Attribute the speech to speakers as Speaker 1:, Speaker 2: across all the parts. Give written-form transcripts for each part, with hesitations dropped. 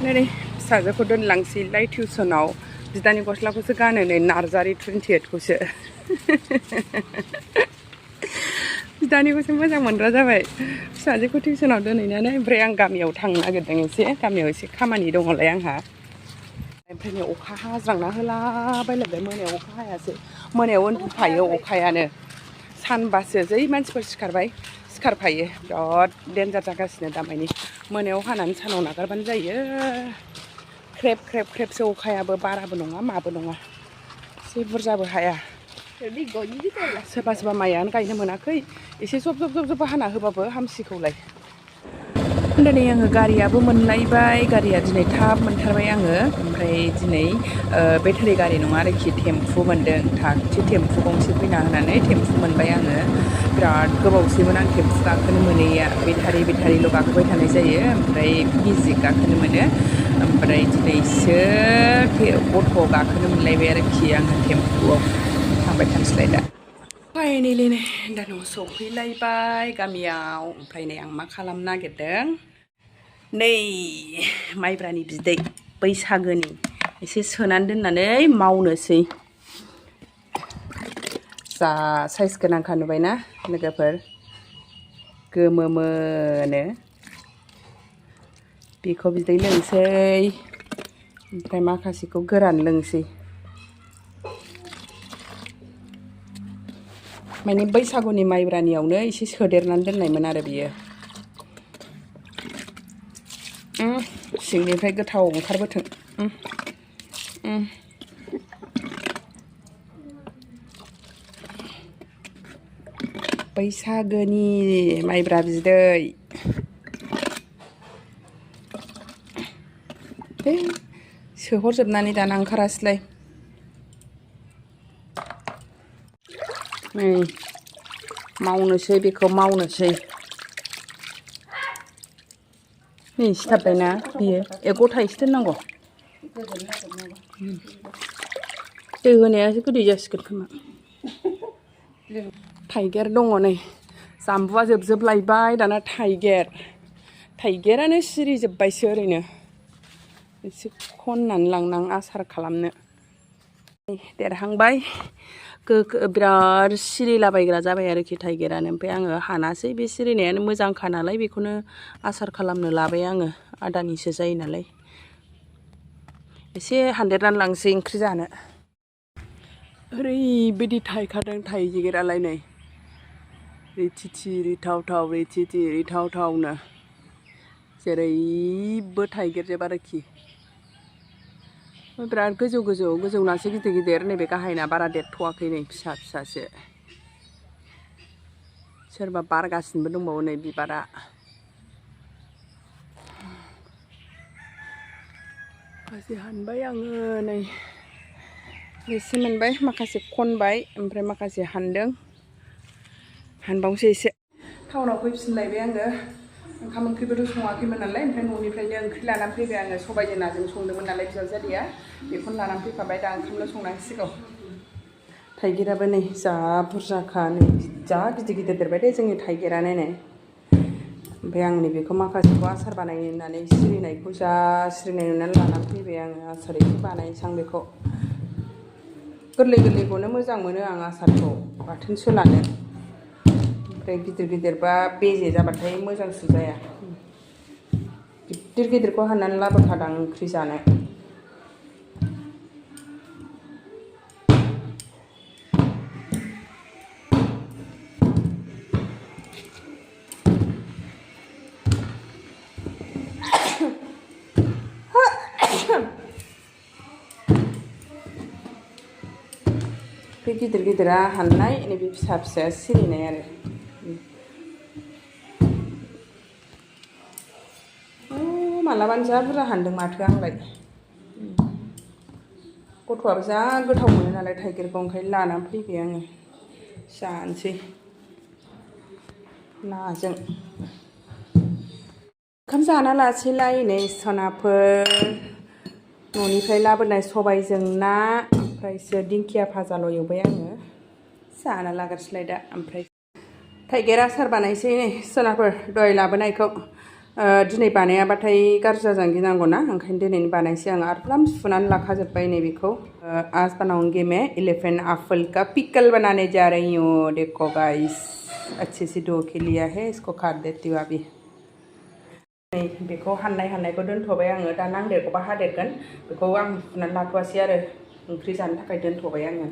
Speaker 1: नै फिसाजोखौ दोनलांसैलाय टिउसनाव बिदानि गस्लाखौसो गानो नै नार्जारि 28खौसो बिदानिखौसो मोजां मोनग्रा जाबाय फिसाजोखौ टिउसनाव दोनहैनानै ओमफ्राय आं गामियाव थांनो नागिरदों गामियाव एसे खामानि दङलाय आंहा ओमफ्राय नै अखा हाज्रांना होलाबायलायबाय मोनायाव अखा हायासै मोनायाव उन्दुफायो अखायानो सानबासो जै मानसिफोर सिखारफायो बिराद देन्जार जागासिनो दामानि मोनायाव हानानै सानाव नागारबानो जायो ख्रेब ख्रेब ख्रेबसो अखायाबो बाराबो नङा माबो नङा एसे बुरजाबो हाया सोरबा सोरबा माइयानो गायनो मोनाखै एसे जब जब जब जब हाना होबाबो हामसिगौलाय दिनै आङो गारियाबो मोनलायबाय गारिया दिनै थाब मोनथारबाय आङो ओमफ्राय दिनै बेटारि गारि नङा आरोखि टेम्पु मोनदों थागथि टेम्पु गंसे फैना होनानै टेम्पु मोनबाय आङो बिराद गोबावसैमोन आं टेम्पु गाखोनो मोनैया बेटारिल' गाखोबाय थानाय जायो ओमफ्राय मेजिक गाखोनो मोनो ओमफ्राय दिनैसो अट' गाखोनो मोनलायबाय आरोखि आङो टेम्पुआव थांबाय थानोसैलाय दा फाइनेलि नै दा न'आव सफैलायबाय गामियाव ओमफ्राय नै आं मा खालामनो नागिरदों नै माइब्रानि बिदै बैसागोनि एसे सोनानै दोननानै मावनोसै जा साइज गोनांखा नुबायना लोगोफोर गोमोमोनो बेखौ बिदै लोंसै ओमफ्राय माखासेखौ गोरान लोंसै माने बैसागुनि माइब्रानियावनो एसे सोदेरनानै दोननायमोन आरो बियो सिंनिफ्राय गोथाव ओंखारबोथों बैसागोनि माइब्रा बिदै सोहरजोबनानै दाना ओंखारासैलाय नै मावनोसै बेखौ मावनोसै नै सिथाबबायना बियो गथा एसे दोननांगौ दै होनायासो गोदै जासिगोन खोमा थाइगिर दङ नै जामबुआ जोबजोबलायबाय दाना थाइगिरानो सिरिजोब्बायसो ओरैनो एसे खननानै लांनां आसार खालामनो देरहांबाय बिराद सिरिलाबायग्रा जाबाय आरोखि थाइगिरानो ओमफ्राय आङो हानासै बे सिरिनायानो मोजांखा नालाय बेखौनो आसार खालामनो लाबाय आङो आदानिसो जायो नालाय एसे हानदेरनानै लांसै ओंख्रि जानो ओरैबायदि थाइखादों थाइगिरालाय नै रिथिथि रिथावथावनो जेरैबो थाइगिरजोब आरोखि बिराद गोजौनासो गिदिर नैबे गाहायना बारा देरथ'वाखै नै फिसासो सोरबा बारगासिनोबो दंबावो नै बिबारा माखासे हानबाय आङो नै एसे मोनबाय माखासे खनबाय ओमफ्राय माखासे हानबावनोसै एसे टाउनाव फैफिनलायबाय आङो ओंखाम ओंख्रिबोथ' सङाखैमोन नालाय ओमफ्राय न'निफ्रायनो ओंख्रि लानानै फैबाय आङो सबायजों नाजों संदोंमोन नालाय बिजावजालिया बेखौनो लानानै फैफाबाय दा ओंखामल' संनांसिगौ थाइगिराबो नै जा बुरजाखा नै जा गिदिर देरबाय दे जोंनि थाइगिरानो नै ओमफ्राय आं नैबेखौ माखासेखौ आसार बानायनो होननानै सिरिनायखौ सिरिनाय नुनानै लानानै फैबाय आङो आसार एसे बानायनोसै आं बेखौ गोरलैखौनो मोजां मोनो आं आसारखौ बाथोन सोलानो ओमफ्राय गिदिरबा बेजे जाबाथाय मोजांसो जाया गिदिरखौ हाननानै लाबोखादां ओंख्रि जानो बे गिदिरा हाननाय नैबे फिसाया सिरिनाय आरो मालाबानो जा बुरजा हानदों माथो आंलाय गथ'आबो जा गोथाव मोनो नालाय थाइगिरखौ ओंखायनो लानानै फैबाय आङो जानोसै नाजों ओंखाम जाना लासैलाय नै सनाफोर न'निफ्राय लाबोनाय सबायजों ना ओमफ्रायसो दिंखिया भाजाल' एवबाय आङो जाना लाग्रोसैलाय दा ओमफ्राय थाइगिर आसार बानायसै नै सनाफोर दहाय लाबोनायखौ दिनै बानायाबाथाय गाज्रि जाजानो गिनांगौ ना ओंखायनो दिनैनो बानायसै आं आरो फ्राम सुनानै लाखाजोब्बाय नैबेखौ आज बनाऊंगी मैं एलिफेंट एप्पल का पिकल बनाने जा रही हूँ देखो गाइस अच्छे से धो के लिया है इसको काट देती हूँ अभी नै बेखौ हाननायखौ दोनथ'बाय आङो दा नांदेरगौबा हादेरगोन बेखौ आं सुनानै लाथ'वासै आरो ओंख्रि जानो थाखाय दोनथ'बाय आङो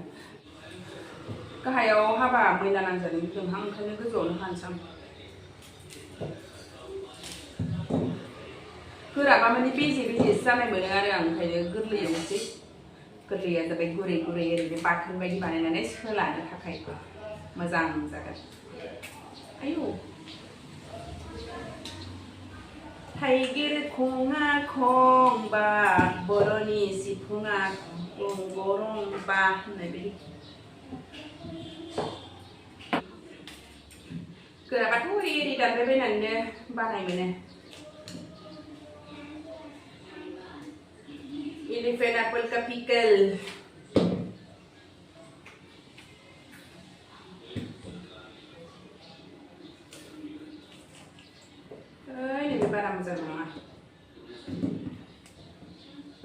Speaker 1: गाहायाव हाबा मैला नांजादों जोंहा ओंखायनो गोजौआवनो हानोसै आं गोराबा माने बेजे बेजेसो जानाय मोनो आरो आं ओंखायनो गोरलैयावनोसै गोरलैया जाबाय गुरै गुरै ओरैनो बाथोन बायदि बानायनानै सोलानो थाखाय मोजां जागोन आयौ थाइगिर खङा खंबा बर'नि सिफुङा गरंबा होननाय बायदि गोराबाथ' ओरै ओरै दानबायबायनानैनो बानाय मोनो एलिफेंट एप्पल का पिकल नैबे बारा मोजां नङा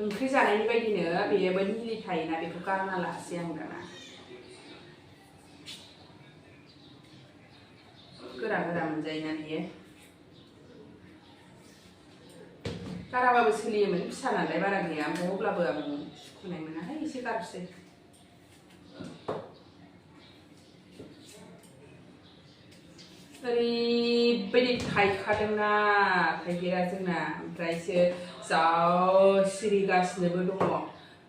Speaker 1: ओंख्रि जानायनि बायदिनो बेयोबो निलि थायोना बेखौ गारना लासै आं दाना गोरा गोरा मोनजायोना बियो गाराबाबो सोलियोमोन फिसा नालाय बारा गैया ओमफ्राय अब्लाबो आं सुखुनाय मोनाहाय एसे गारसै ओरैबायदि थाइखादोंना थाइगिरा जोंना ओमफ्रायसो जा सिरिगासिनोबो दङ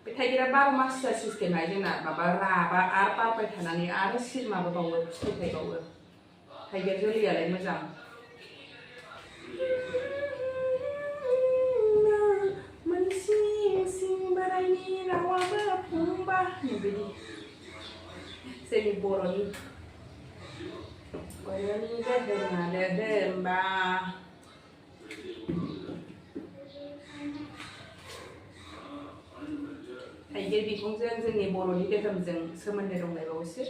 Speaker 1: बे थाइगिरा 12 माससो सिस्टेमहाय जोंना माबा राबा आरो बारबाय थानानै आरो माबाबावो फिथाइ थाइबावो थाइगिर जोलैयालाय मोजां जोंनि बर'नि दोहोमा दोहोमबा थाइगिर बिखंजों जोंनि बर'नि दोहोमजों सोमोन्दो दंलायबावोसो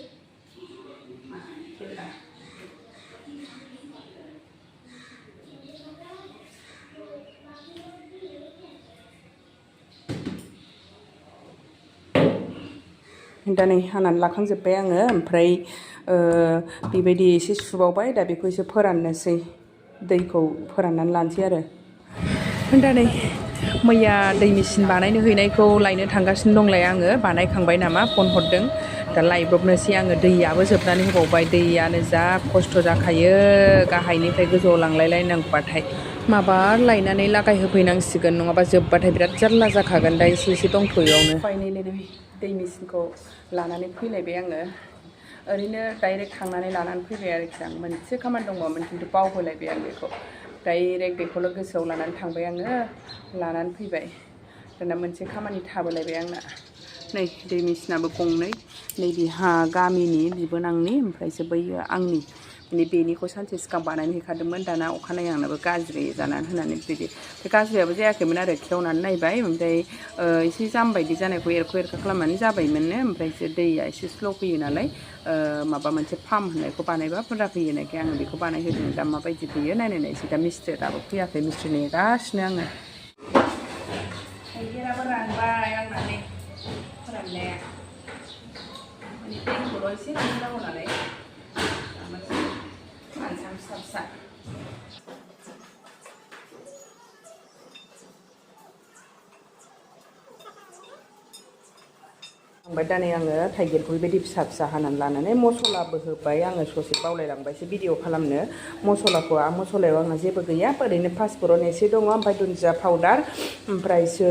Speaker 1: दा नै हानानै लाखांजोब्बाय आङो ओमफ्राय बेबायदि एसे सुबावबाय दा बेखौ एसे फोराननोसै दैखौ फोराननानै लानोसै आरो दा नै मैया दै मेचिन बानायनो हैनायखौ लायनो थांगासिनो दंलाय आङो बानायखांबाय नामा फन हरदों दा लायब्रबनोसै आङो दैयाबो जोबनानै होबावबाय दैयानो जा खस्थ' जाखायो गाहायनिफ्राय गोजौआव लांलायलायनांगौबाथाय माबा लायनानै लागायहोफैनांसिगोन नङाबा जोबबाथाय बिराद जारला जाखागोन दा एसे एसे दंथ'योआवनो फाइनेलि दै मेचिनखौ लानानै फैलायबाय आङो ओरैनो डाइरेक्ट थांनानै लानानै फैबाय आरोखि आं मोनसे खामानि दंबावोमोन खिन्थु बावबोलायबाय आं बेखौ डाइरेक्ट बेखौल' गोसोआव लानानै थांबाय आङो लानानै फैबाय दाना मोनसे खामानि थाबोलायबाय आंना नै दै मेचिनाबो गंनै नैबेहा गामिनि बिबोनांनि ओमफ्रायसो बैयो आंनि माने बेनिखौ सानसे सिगां बानायनो हैखादोंमोन दाना अखानायै आंनाबो गाज्रि जानानै होनानै बिदि बे गाज्रियाबो जायाखैमोन आरो खेवनानै नायबाय ओमफ्राय एसे जाम बायदि जानायखौ एरखा खालामनानै जाबायमोननो ओमफ्रायसो दैया एसे स्ल' फैयो नालाय माबा मोनसे पाम्प होननायखौ बानायबा बुरजा फैयोनायखाय आङो बेखौ बानायहोदों दा माबायदि फैयो नायनायसै दा मिस्ट्रिया दाबो फैयाखै मिस्ट्रि नेगासिनो आङो थाइगिराबो रानबाय आंना नै फोराननाया माने दैखौल' एसे राननांगौ नालाय सानसाम फिसा फिसा ओमफ्राय दा नै आङो थाइगिरखौ बेबायदि फिसा फिसा हानानै लानानै मसलाबो होबाय आङो ससे बावलायलांबायसो भिडिअ खालामनो मसलायाव आंना जेबो गैया ओरैनो पासफुरन एसे दङ ओमफ्राय दुन्दिया पाउदार ओमफ्रायसो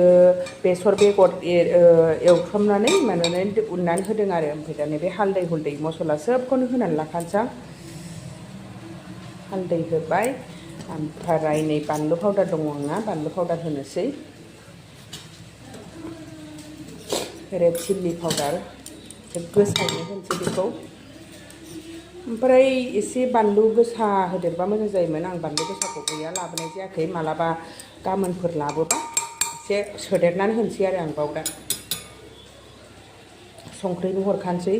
Speaker 1: बेसर बेगर एवथ्रमनानै माने उननानै होदों आरो ओमफ्राय दा नैबे हालदै मसला सोबखौनो होनानै लाखानोसै आं हालदै होबाय ओमफ्राय नै बानलु पाउदार दङ आंना बानलु पाउदार होनोसै रेड चिल्ली पाउडार गोसायैनो होनोसै बेखौ ओमफ्राय एसे बानलु गोसा होदेरबा मोजां जायोमोन आं बानलु गोसाखौ गैया लाबोनाय जायाखै मालाबा गाबोनफोर लाबोबा एसे सोदेरनानै होनोसै आरो आं बाव दा संख्रिबो हरखानोसै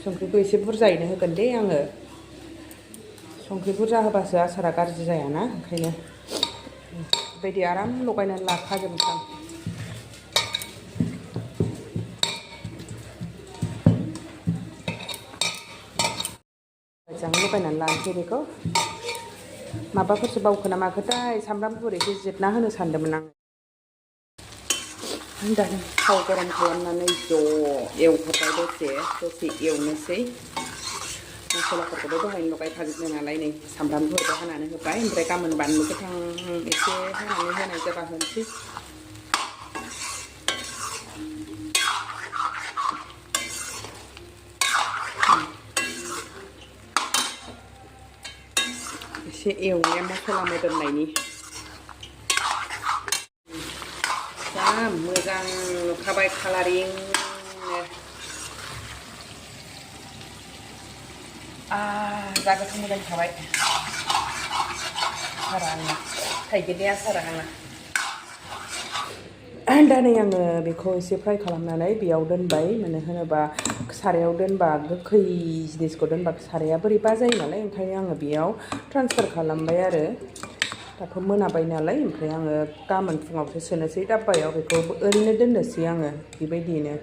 Speaker 1: संख्रिखौ एसे बुरजायैनो होगोन दे आङो संख्रि बुरजा होबासो आसारा गाज्रि जायाना ओंखायनो बेबायदि आराम लगायनानै लाखाजोबसां मोजां लगायनानै लानोसै बेखौ माबाफोरसो बावखो ना माखोथाय सामब्राम गुफुर एसे जिरना होनो सानदोंमोन आं दा थाव गरम खालामनानै ज' एवहरबाय दसे एवनोसै मस्लाफोरखौबो दहायनो लगायखाजोबनो नालाय नै सामब्राम गुफुरबो हानानै होबाय ओमफ्राय गाबोन बानलु गोथां एसे हानानै होनाय जाबा होनोसै एसे एवनाया मस्ला मोदोमनायनि जा मोजां नुखाबाय कालारिंनो जा गोथाव मोदोमखाबाय आसारा आंना थाइगिरनि आसारा आंना दा नै आङो बेखौ एसे फ्राय खालामनानै बेयाव दोनबाय मानो होनोबा सारायाव दोनबा गोखै जिनिसखौ दोनबा साराया बोरैबा जायो नालाय ओंखायनो आङो बेयाव ट्रान्सफार खालामबाय आरो दाथ' मोनाबाय नालाय ओमफ्राय आङो गाबोन फुङावसो सोनोसै दाब्बायाव बेखौ ओरैनो दोननोसै आङो बेबायदियैनो